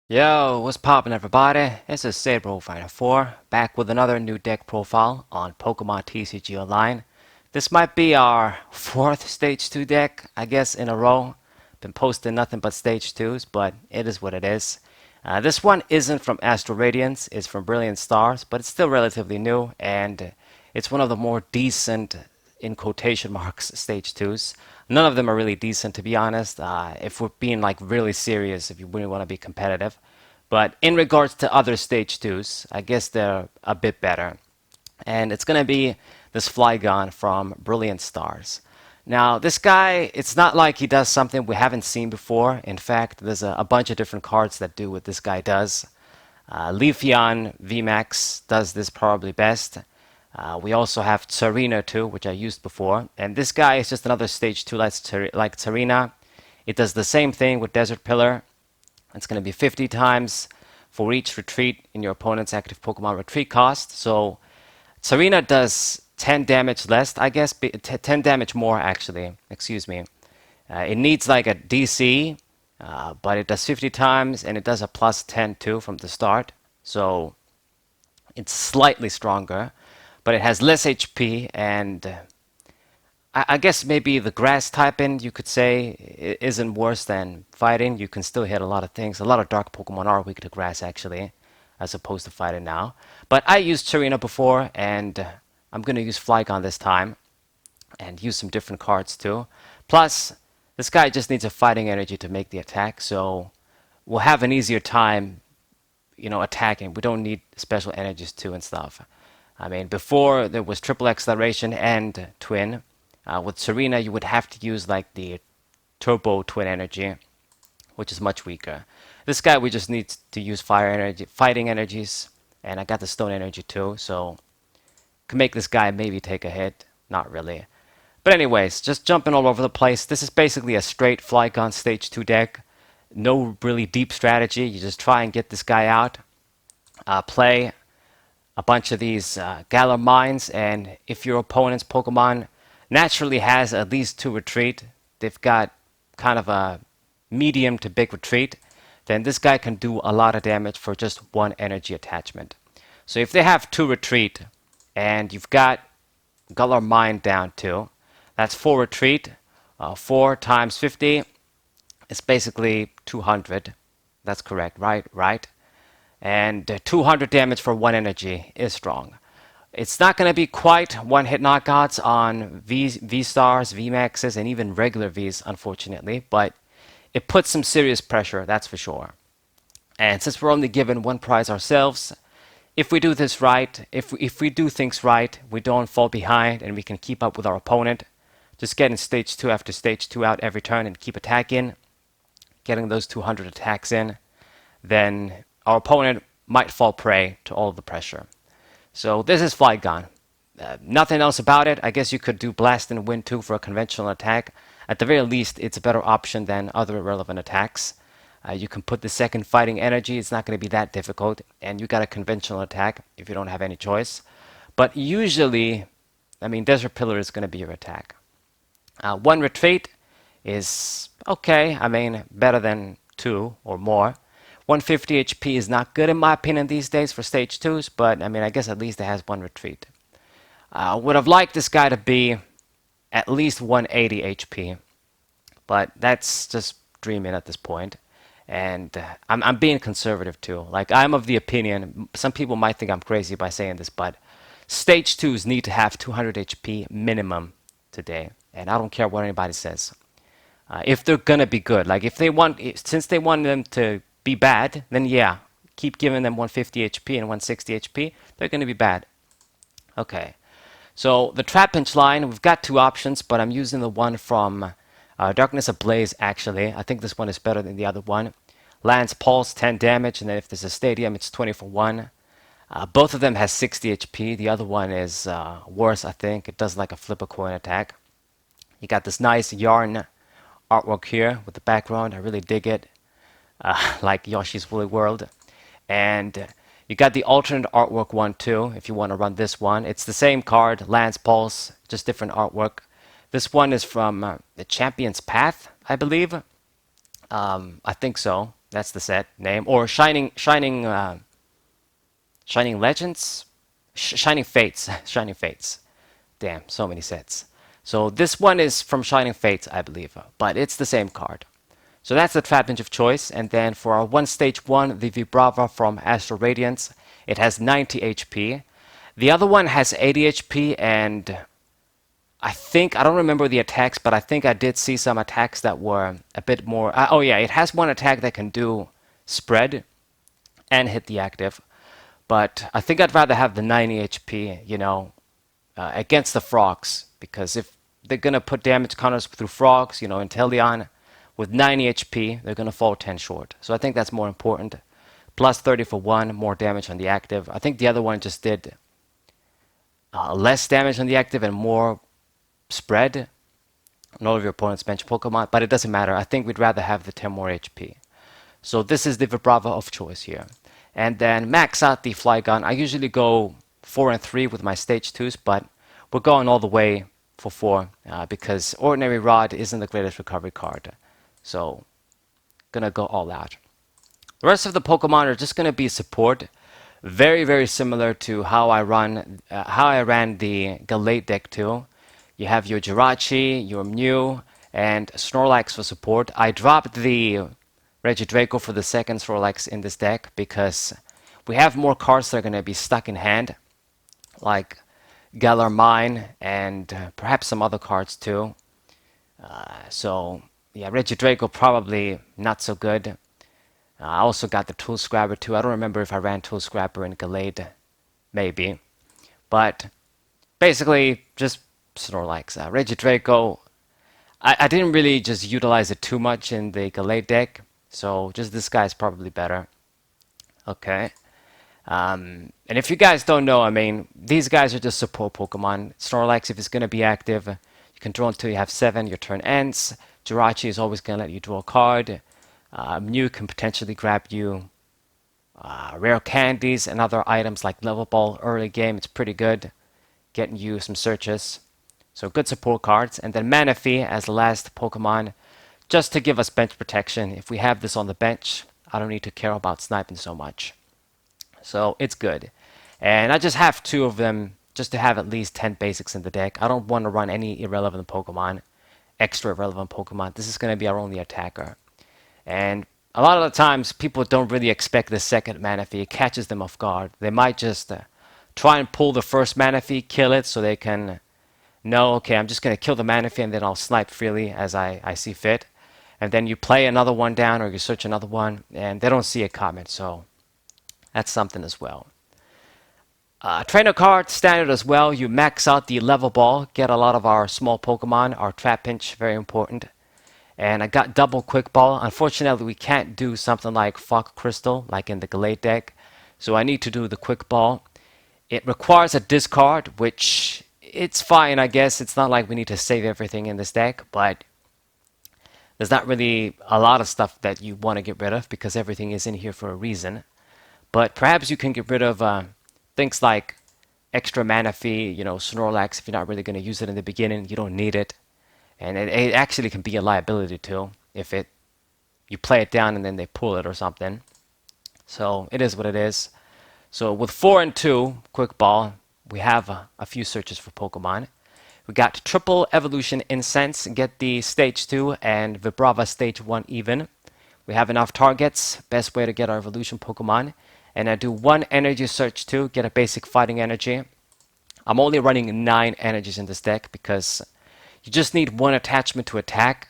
Yo, what's poppin' everybody? This is Saber Fighter 4, back with another new deck profile on Pokemon TCG Online. This might be our fourth Stage 2 deck, I guess, in a row. Been posting nothing but Stage 2s, but it is what it is. This one isn't from Astral Radiance, it's from Brilliant Stars, but it's still relatively new, and it's one of the more decent, in quotation marks, Stage 2s. None of them are really decent, to be honest. If we're being like really serious, if you really want to be competitive. But in regards to other stage twos, I guess they're a bit better. And it's going to be this Flygon from Brilliant Stars. Now, this guy, it's not like he does something we haven't seen before. In fact, there's a bunch of different cards that do what this guy does. Leafeon VMAX does this probably best. We also have Tsarina too, which I used before. And this guy is just another stage 2 like Tsarina. It does the same thing with Desert Pillar. It's going to be 50 times for each retreat in your opponent's active Pokemon retreat cost. So Tsarina does 10 damage less, I guess, 10 damage more actually, excuse me. It needs like a DC, but it does 50 times and it does a plus 10 too from the start. So it's slightly stronger, but it has less HP and I guess maybe the grass typing, you could say, isn't worse than fighting. You can still hit a lot of things. A lot of dark Pokemon are weak to grass, actually, as opposed to fighting now. But I used Charina before, and I'm going to use Flygon this time, and use some different cards too. Plus, this guy just needs a fighting energy to make the attack, so we'll have an easier time, attacking. We don't need special energies too and stuff. I mean, before there was triple acceleration and twin. With Serena, you would have to use like the turbo twin energy, which is much weaker. This guy, we just need to use fire energy, fighting energies, and I got the stone energy too, so can make this guy maybe take a hit. Not really. But anyways, just jumping all over the place. This is basically a straight Flygon Stage 2 deck. No really deep strategy. You just try and get this guy out. Play a bunch of these Galar Mines, and if your opponent's Pokemon naturally has at least 2 retreat, they've got kind of a medium to big retreat, then this guy can do a lot of damage for just 1 energy attachment. So if they have 2 retreat and you've got Galar Mine down too, that's 4 retreat. 4 times 50 is basically 200. That's correct, right? Right. And 200 damage for 1 energy is strong. It's not going to be quite one-hit knockouts on V-Stars, V-Maxes, and even regular Vs, unfortunately, but it puts some serious pressure, that's for sure. And since we're only given 1 prize ourselves, if we do this right, if we do things right, we don't fall behind and we can keep up with our opponent, just getting stage 2 after stage 2 out every turn and keep attacking, getting those 200 attacks in, then our opponent might fall prey to all of the pressure. So this is Flygon. Nothing else about it. I guess you could do Blast and Wind too for a conventional attack. At the very least, it's a better option than other relevant attacks. You can put the second fighting energy. It's not going to be that difficult. And you got a conventional attack if you don't have any choice. But usually, I mean, Desert Pillar is going to be your attack. 1 retreat is okay. I mean, better than 2 or more. 150 HP is not good in my opinion these days for stage 2s, but I mean, I guess at least it has 1 retreat. Would have liked this guy to be at least 180 HP, but that's just dreaming at this point. And I'm being conservative too. Like, I'm of the opinion, some people might think I'm crazy by saying this, but stage 2s need to have 200 HP minimum today. And I don't care what anybody says. If they're gonna be good, like if they want, since they want them to be bad, then yeah, keep giving them 150 HP and 160 HP. They're going to be bad. Okay, so the Trapinch line, we've got 2 options, but I'm using the one from Darkness Ablaze actually. I think this one is better than the other one. Lance Pulse, 10 damage, and then if there's a Stadium, it's 20 for 1. Both of them has 60 HP. The other one is worse, I think. It does like a flip a coin attack. You got this nice yarn artwork here with the background. I really dig it. Like Yoshi's Woolly World. And you got the alternate artwork one too, if you want to run this one. It's the same card, Lance Pulse, just different artwork. This one is from the Champion's Path, I believe. I think so. That's the set name. Or Shining Legends, Shining Fates, Shining Fates. Damn, so many sets. So this one is from Shining Fates, I believe, but it's the same card. So that's the Trap Ninja of choice. And then for our one stage one, the Vibrava from Astral Radiance, it has 90 HP. The other one has 80 HP, and I don't remember the attacks, but I think I did see some attacks that were a bit more. Oh yeah, it has one attack that can do spread and hit the active. But I think I'd rather have the 90 HP, against the frogs, because if they're gonna put damage counters through frogs, Inteleon with 90 HP, they're gonna fall 10 short. So I think that's more important. Plus 30 for one, more damage on the active. I think the other one just did less damage on the active and more spread on all of your opponent's bench Pokemon, but it doesn't matter. I think we'd rather have the 10 more HP. So this is the Vibrava of choice here. And then max out the Flygon. I usually go 4 and 3 with my stage 2s, but we're going all the way for 4 because Ordinary Rod isn't the greatest recovery card. So gonna go all out. The rest of the Pokemon are just gonna be support. Very, very similar to how I ran the Galate deck too. You have your Jirachi, your Mew, and Snorlax for support. I dropped the Regidrago for the second Snorlax in this deck because we have more cards that are going to be stuck in hand, like Galar Mine and perhaps some other cards too. So yeah, Regidrago probably not so good. I also got the Tool Scrabber too. I don't remember if I ran Tool Scrabber in Galade, maybe. But basically, just Snorlax. Regidrago, I didn't really just utilize it too much in the Galate deck, so just this guy is probably better. Okay. And if you guys don't know, I mean, these guys are just support Pokemon. Snorlax, if it's going to be active, you can draw until you have 7, your turn ends. Jirachi is always going to let you draw a card. Mew can potentially grab you rare candies and other items like Level Ball early game. It's pretty good, getting you some searches. So good support cards. And then Manaphy as the last Pokemon, just to give us bench protection. If we have this on the bench, I don't need to care about sniping so much. So it's good. And I just have 2 of them just to have at least 10 basics in the deck. I don't want to run any irrelevant Pokemon, extra irrelevant Pokemon. This is going to be our only attacker. And a lot of the times, people don't really expect the second Manaphy. It catches them off guard. They might just try and pull the first Manaphy, kill it, so they can know, okay, I'm just going to kill the Manaphy and then I'll snipe freely as I see fit. And then you play another one down or you search another one, and they don't see it coming. So that's something as well. Trainer card, standard as well. You max out the level ball, get a lot of our small Pokemon, our Trapinch, very important. And I got double quick ball. Unfortunately, we can't do something like Fog Crystal, like in the Galate deck. So I need to do the quick ball. It requires a discard, which it's fine, I guess. It's not like we need to save everything in this deck, but there's not really a lot of stuff that you want to get rid of because everything is in here for a reason. But perhaps you can get rid of things like extra Manaphy, Snorlax. If you're not really going to use it in the beginning, you don't need it. And it actually can be a liability too if you play it down and then they pull it or something. So it is what it is. So with 4 and 2 quick ball, we have a few searches for Pokemon. We got triple evolution incense, get the stage 2 and Vibrava stage 1 even. We have enough targets, best way to get our evolution Pokemon. And I do 1 energy search too, get a basic fighting energy. I'm only running 9 energies in this deck because you just need 1 attachment to attack.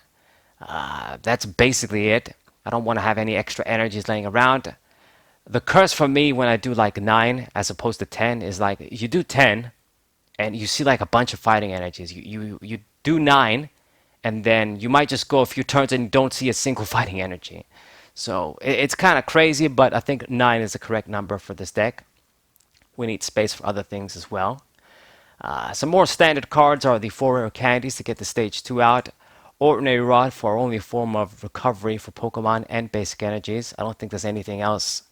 That's basically it. I don't want to have any extra energies laying around. The curse for me when I do like 9 as opposed to 10 is like you do 10 and you see like a bunch of fighting energies. You do 9 and then you might just go a few turns and you don't see a single fighting energy. So it's kind of crazy, but I think 9 is the correct number for this deck. We need space for other things as well. Some more standard cards are the 4 rare candies to get the stage 2 out. Ordinary Rod for our only form of recovery for Pokemon and basic energies. I don't think there's anything else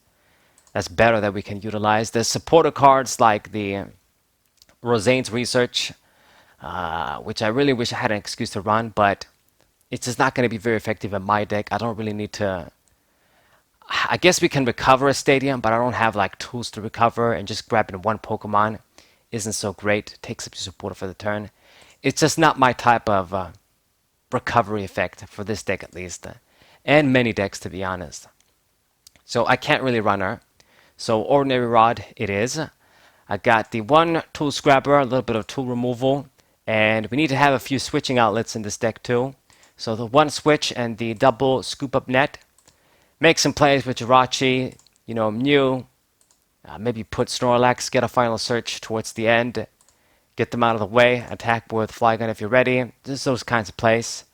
that's better that we can utilize. There's supporter cards like the Rosane's Research, which I really wish I had an excuse to run, but it's just not going to be very effective in my deck. I don't really need to I guess we can recover a stadium, but I don't have like tools to recover, and just grabbing one Pokemon isn't so great. Takes up your supporter for the turn. It's just not my type of recovery effect for this deck at least, and many decks to be honest. So I can't really run her. So Ordinary Rod it is. I got the one tool scrapper, a little bit of tool removal, and we need to have a few switching outlets in this deck too. So the one switch and the double scoop up net. Make some plays with Jirachi, Mew, maybe put Snorlax, get a final search towards the end, get them out of the way, attack with Flygon if you're ready. Just those kinds of plays.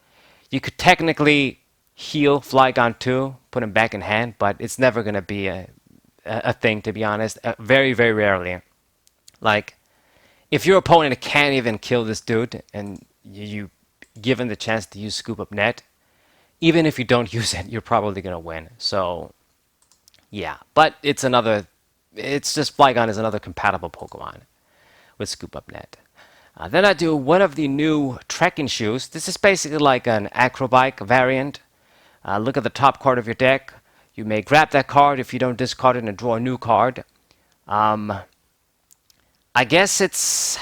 You could technically heal Flygon too, put him back in hand, but it's never going to be a thing, to be honest. Very, very rarely. Like, if your opponent can't even kill this dude and you give him the chance to use Scoop Up Net, even if you don't use it, you're probably going to win. So, yeah. But it's just Flygon is another compatible Pokemon with Scoop Up Net. Then I do one of the new trekking shoes. This is basically like an acrobike variant. Look at the top card of your deck. You may grab that card if you don't discard it and draw a new card. I guess it's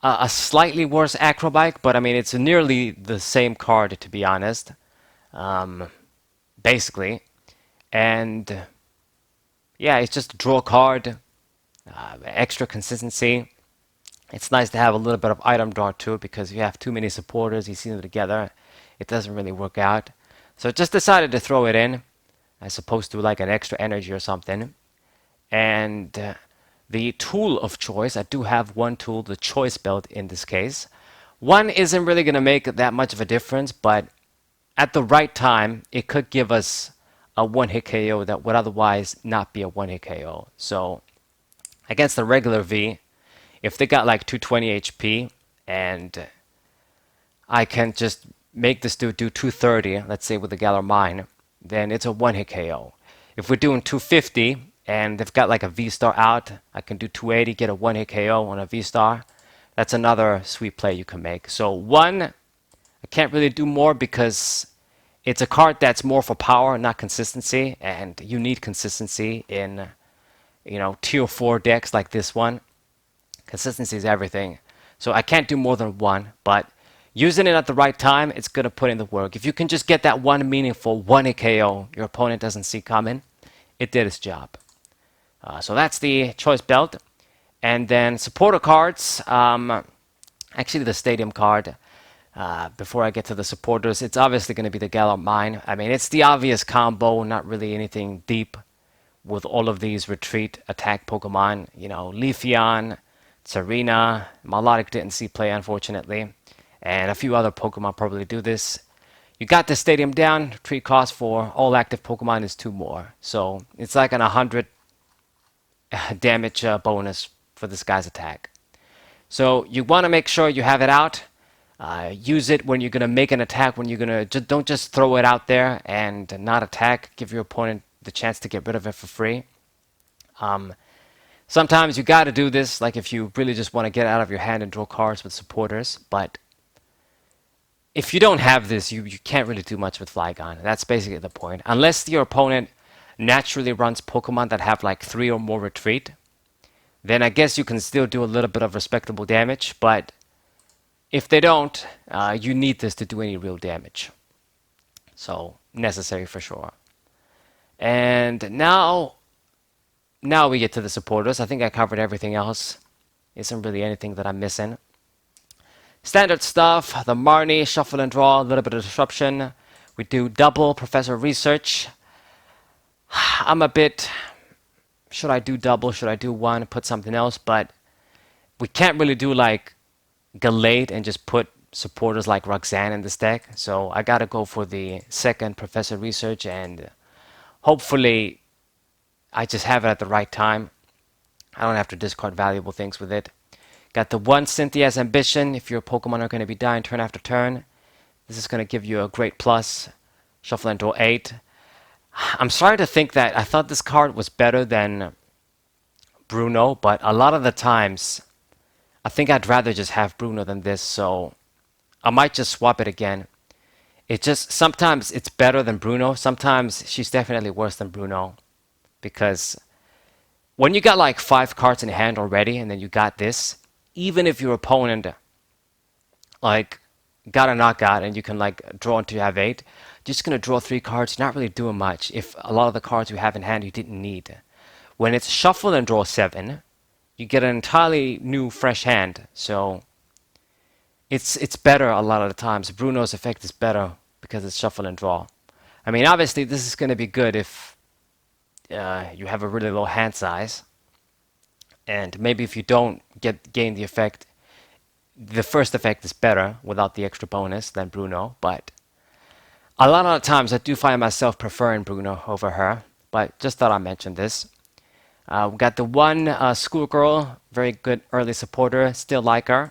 a slightly worse acrobike, but I mean it's nearly the same card to be honest. Basically, and yeah, it's just a draw card, extra consistency. It's nice to have a little bit of item draw too, because if you have too many supporters, you see them together, it doesn't really work out. So just decided to throw it in, as opposed to like an extra energy or something. And the tool of choice, I do have one tool, the choice belt in this case. One isn't really going to make that much of a difference, but at the right time, it could give us a one-hit KO that would otherwise not be a one-hit KO. So against the regular V, if they got like 220 HP and I can just make this dude do 230, let's say with the Galar Mine, then it's a one-hit KO. If we're doing 250 and they've got like a V-Star out, I can do 280, get a one-hit KO on a V-Star. That's another sweet play you can make. So one, I can't really do more because it's a card that's more for power, not consistency, and you need consistency in, tier 4 decks like this one. Consistency is everything. So I can't do more than one, but using it at the right time, it's going to put in the work. If you can just get that one meaningful one-hit KO your opponent doesn't see coming, it did its job. So that's the choice belt. And then supporter cards, actually the stadium card. Before I get to the supporters, it's obviously going to be the Galar Mine. I mean, it's the obvious combo, not really anything deep with all of these retreat attack Pokemon. Leafeon, Tsarina, Milotic didn't see play unfortunately, and a few other Pokemon probably do this. You got the stadium down, retreat cost for all active Pokemon is 2 more. So it's like an 100 damage bonus for this guy's attack. So you want to make sure you have it out. Use it when you're going to make an attack, when you're going to don't just throw it out there and not attack. Give your opponent the chance to get rid of it for free. Sometimes you got to do this, like if you really just want to get out of your hand and draw cards with supporters. But if you don't have this, you can't really do much with Flygon. That's basically the point. Unless your opponent naturally runs Pokemon that have like 3 or more retreat, then I guess you can still do a little bit of respectable damage. But if they don't, you need this to do any real damage. So necessary for sure. And now we get to the supporters. I think I covered everything else. Isn't really anything that I'm missing. Standard stuff, the Marnie, shuffle and draw, a little bit of disruption. We do double Professor Research. I'm a bit, should I do double, should I do one, put something else, but we can't really do like Galate and just put supporters like Roxanne in this deck. So I gotta go for the second Professor Research, and hopefully I just have it at the right time. I don't have to discard valuable things with it. Got the one Cynthia's Ambition. If your Pokemon are going to be dying turn after turn, this is going to give you a great plus. Shuffle and draw 8. I'm sorry to think that I thought this card was better than Bruno, but a lot of the times I think I'd rather just have Bruno than this, so I might just swap it again. It just sometimes it's better than Bruno. Sometimes she's definitely worse than Bruno because when you got like 5 cards in hand already and then you got this, even if your opponent like got a knockout and you can like draw until you have 8, just gonna draw 3 cards, not really doing much if a lot of the cards you have in hand you didn't need. When it's shuffle and draw 7, you get an entirely new fresh hand. So it's better a lot of the times. Bruno's effect is better because it's shuffle and draw. I mean, obviously this is going to be good if you have a really low hand size, and maybe if you don't gain the effect, the first effect is better without the extra bonus than Bruno. But a lot of the times I do find myself preferring Bruno over her. But just thought I'd mention this. We got the one schoolgirl, very good early supporter, still like her.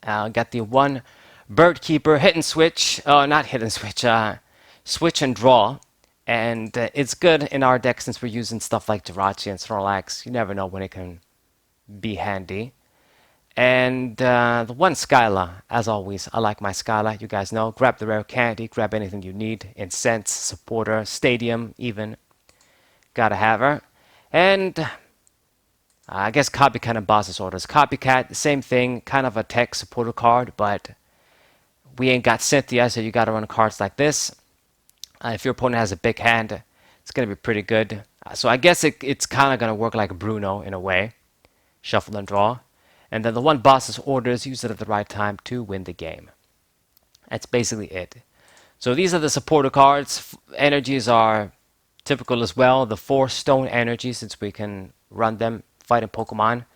Got the one bird keeper, hit and switch, not hit and switch, switch and draw. And it's good in our deck since we're using stuff like Jirachi and Snorlax. You never know when it can be handy. And the one Skyla, as always, I like my Skyla. You guys know, grab the rare candy, grab anything you need. Incense, supporter, stadium, even. Gotta have her. And I guess Copycat and Boss's Orders. Copycat, same thing, kind of a tech supporter card, but we ain't got Cynthia, so you gotta run cards like this. If your opponent has a big hand, it's gonna be pretty good. So I guess it's kind of gonna work like Bruno in a way. Shuffle and draw. And then the one Boss's Orders, use it at the right time to win the game. That's basically it. So these are the supporter cards. Energies are typical as well. The 4 stone energies, since we can run them fighting Pokemon.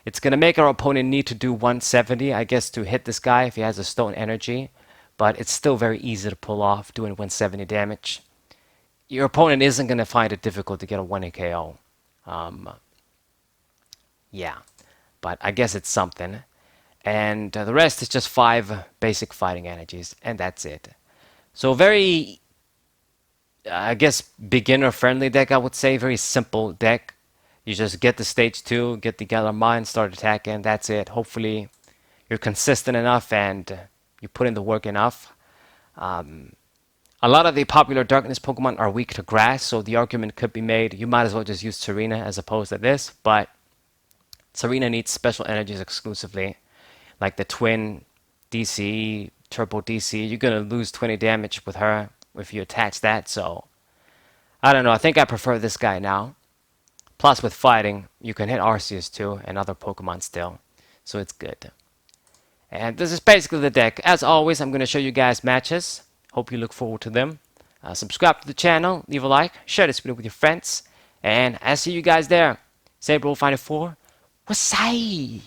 It's going to make our opponent need to do 170, I guess, to hit this guy if he has a stone energy. But it's still very easy to pull off doing 170 damage. Your opponent isn't going to find it difficult to get a 1-hit KO. Yeah, but I guess it's something. And the rest is just 5 basic fighting energies, and that's it. So very, I guess, beginner-friendly deck, I would say. Very simple deck. You just get the stage 2, get the Galar Mine, start attacking, that's it. Hopefully you're consistent enough and you put in the work enough. A lot of the popular Darkness Pokemon are weak to grass, so the argument could be made, you might as well just use Serena as opposed to this, but Serena needs special energies exclusively, like the Twin DC, Turbo DC. You're going to lose 20 damage with her if you attach that, so I don't know, I think I prefer this guy now. Plus, with fighting, you can hit Arceus too, and other Pokemon still. So it's good. And this is basically the deck. As always, I'm going to show you guys matches. Hope you look forward to them. Subscribe to the channel, leave a like, share this video with your friends. And I'll see you guys there. Sabre 54. Wasai!